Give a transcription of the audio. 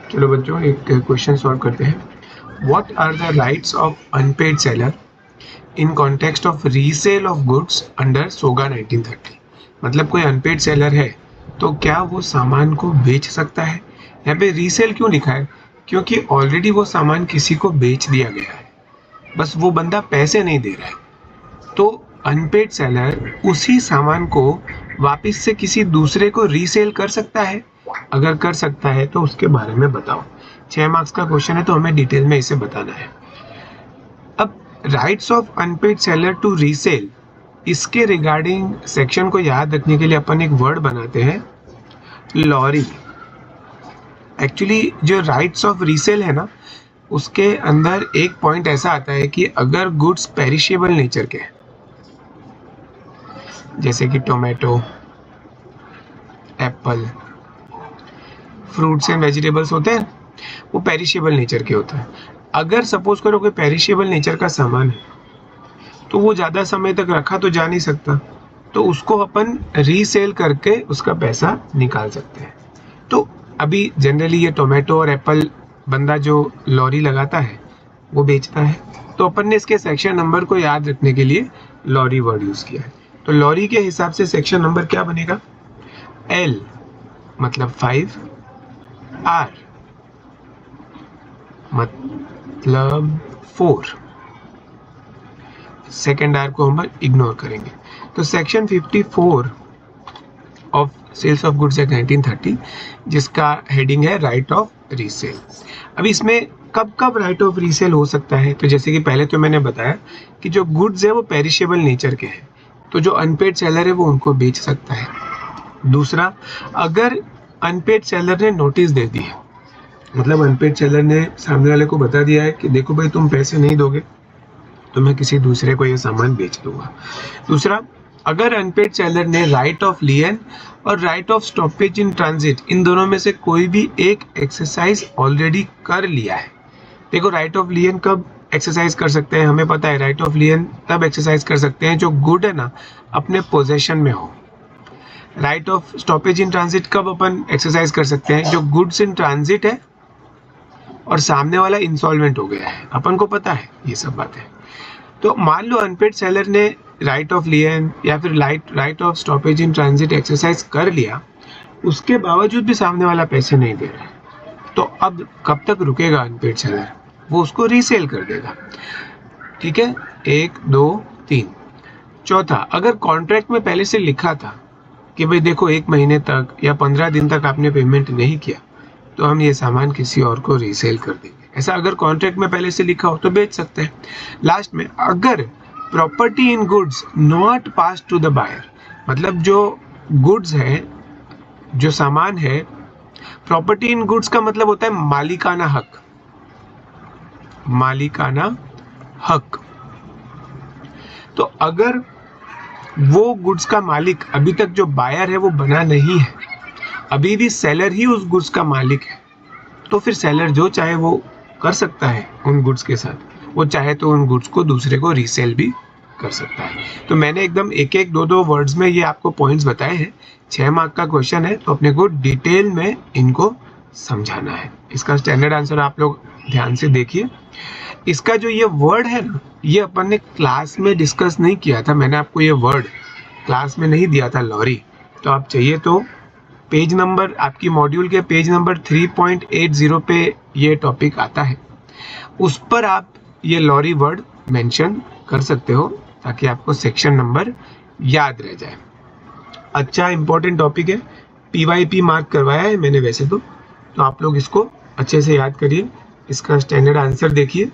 चलो बच्चों एक क्वेश्चन सॉल्व करते हैं। What are the rights of unpaid seller in context of resale of goods under SOGA 1930। मतलब कोई अनपेड सेलर है तो क्या वो सामान को बेच सकता है? यहाँ पे रीसेल क्यों लिखा है? क्योंकि ऑलरेडी वो सामान किसी को बेच दिया गया है, बस वो बंदा पैसे नहीं दे रहा है। तो अनपेड सेलर उसी सामान को वापस से किसी दूसरे को रीसेल कर सकता है। अगर कर सकता है तो उसके बारे में बताओ। 6 मार्क्स का क्वेश्चन है तो हमें डिटेल में इसे बताना है। अब rights of unpaid seller to resale, इसके रिगार्डिंग सेक्शन को याद रखने के लिए अपन एक वर्ड बनाते हैं, लॉरी। एक्चुअली जो राइट्स ऑफ रीसेल है ना, उसके अंदर एक पॉइंट ऐसा आता है कि अगर गुड्स पेरिशेबल नेचर के हैं, जैसे कि tomato, Apple, fruits and vegetables होते हैं, वो पेरिशेबल नेचर के होते हैं। अगर सपोज करो कोई पेरिशेबल नेचर का सामान है तो वो ज़्यादा समय तक रखा तो जा नहीं सकता, तो उसको अपन रीसेल करके उसका पैसा निकाल सकते हैं। तो अभी जनरली ये टोमेटो और एप्पल बंदा जो लॉरी लगाता है वो बेचता है, तो अपन ने इसके सेक्शन नंबर को याद रखने के लिए लॉरी वर्ड यूज़ किया है। तो लॉरी के हिसाब से सेक्शन नंबर क्या बनेगा? एल मतलब 5, आर मतलब 4, सेकेंड आर को हम इग्नोर करेंगे। तो section 54 of sales of goods act 1930, जिसका हेडिंग है राइट ऑफ रीसेल। अब इसमें कब कब राइट ऑफ रीसेल हो सकता है? तो जैसे कि पहले तो मैंने बताया कि जो गुड्स है वो पेरिशेबल नेचर के हैं, तो जो अनपेड सेलर है वो उनको बेच सकता है। दूसरा, अगर अनपेड सेलर ने नोटिस दे दी है, मतलब अनपेड सेलर ने सामने वाले को बता दिया है कि देखो भाई तुम पैसे नहीं दोगे तो मैं किसी दूसरे को ये सामान बेच दूंगा। दूसरा, अगर अनपेड सेलर ने राइट ऑफ लियन और right of stoppage in transit, इन दोनों में से कोई भी एक एक्सरसाइज ऑलरेडी कर लिया है। देखो राइट ऑफ लियन कब एक्सरसाइज कर सकते हैं? हमें पता है राइट ऑफ लियन तब एक्सरसाइज कर सकते हैं जो गुड है ना अपने पोजेशन में हो। Right of stoppage in transit कब अपन एक्सरसाइज कर सकते हैं? जो गुड्स इन ट्रांजिट है और सामने वाला इंसॉल्वेंट हो गया है, अपन को पता है ये सब बातें। तो मान लो अनपेड सेलर ने राइट ऑफ लियन या फिर right of stoppage in transit exercise कर लिया, उसके बावजूद भी सामने वाला पैसे नहीं दे रहा है, तो अब कब तक रुकेगा अनपेड सेलर? वो उसको रीसेल कर देगा। ठीक है, 1 2 3। चौथा, अगर कॉन्ट्रैक्ट में पहले से लिखा था कि भाई देखो 1 महीने तक या 15 दिन तक आपने पेमेंट नहीं किया तो हम ये सामान किसी और को रीसेल कर देंगे, ऐसा अगर कॉन्ट्रैक्ट में पहले से लिखा हो तो बेच सकते हैं। लास्ट में, अगर property in goods not pass to the buyer, मतलब जो गुड्स है, जो सामान है, प्रॉपर्टी इन गुड्स का मतलब होता है मालिकाना हक, मालिकाना हक। तो अगर वो गुड्स का मालिक अभी तक जो बायर है वो बना नहीं है, अभी भी सेलर ही उस गुड्स का मालिक है, तो फिर सेलर जो चाहे वो कर सकता है उन गुड्स के साथ। वो चाहे तो उन गुड्स को दूसरे को रीसेल भी कर सकता है। तो मैंने एकदम एक एक दो दो वर्ड्स में ये आपको पॉइंट्स बताए हैं। 6 मार्क का क्वेश्चन है तो अपने को डिटेल में इनको समझाना है। इसका स्टैंडर्ड आंसर आप लोग ध्यान से देखिए। इसका जो ये वर्ड है ना, ये अपन ने क्लास में डिस्कस नहीं किया था, मैंने आपको ये वर्ड क्लास में नहीं दिया था, लॉरी। तो आप चाहिए तो पेज नंबर, आपकी मॉड्यूल के पेज नंबर 3.80 पे ये टॉपिक आता है, उस पर आप ये लॉरी वर्ड मेंशन कर सकते हो ताकि आपको सेक्शन नंबर याद रह जाए। अच्छा इंपॉर्टेंट टॉपिक है, PYP मार्क करवाया है मैंने वैसे तो आप लोग इसको अच्छे से याद करिए। इसका स्टैंडर्ड आंसर देखिए।